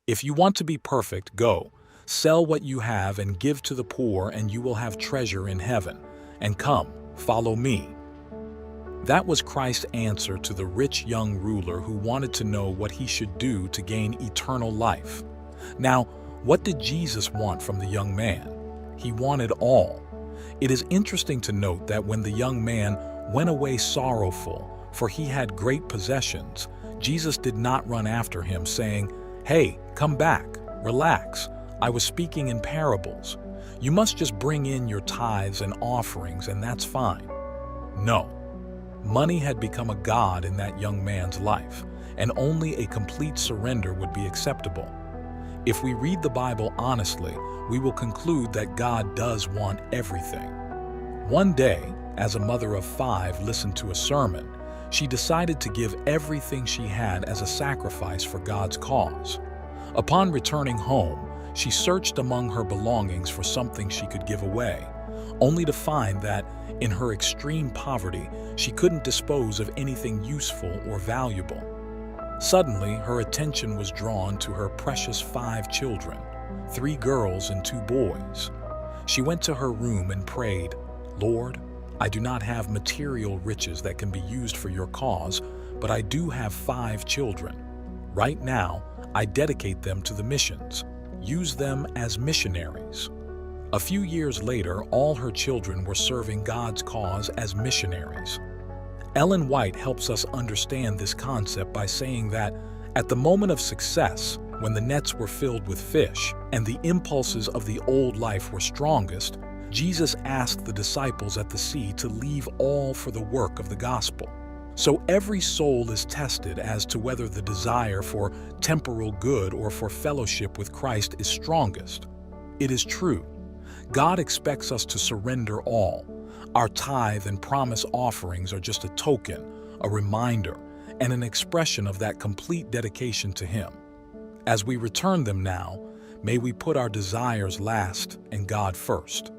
If you want to be perfect, go, sell what you have and give to the poor, and you will have treasure in heaven. And come, follow me." That was Christ's answer to the rich young ruler who wanted to know what he should do to gain eternal life. Now, what did Jesus want from the young man? He wanted all. It is interesting to note that when the young man went away sorrowful, for he had great possessions, Jesus did not run after him, saying, "Hey, come back, relax. I was speaking in parables. You must just bring in your tithes and offerings, and that's fine." No. Money had become a god in that young man's life, and only a complete surrender would be acceptable. If we read the Bible honestly, we will conclude that God does want everything. One day, as a mother of 5 listened to a sermon, she decided to give everything she had as a sacrifice for God's cause. Upon returning home, she searched among her belongings for something she could give away, only to find that, in her extreme poverty, she couldn't dispose of anything useful or valuable. Suddenly, her attention was drawn to her precious 5 children, 3 girls and 2 boys. She went to her room and prayed, "Lord, I do not have material riches that can be used for your cause, but I do have 5 children. Right now, I dedicate them to the missions. Use them as missionaries." A few years later, all her children were serving God's cause as missionaries. Ellen White helps us understand this concept by saying that, at the moment of success, when the nets were filled with fish and the impulses of the old life were strongest, Jesus asked the disciples at the sea to leave all for the work of the gospel. So every soul is tested as to whether the desire for temporal good or for fellowship with Christ is strongest. It is true. God expects us to surrender all. Our tithe and promise offerings are just a token, a reminder, and an expression of that complete dedication to Him. As we return them now, may we put our desires last and God first.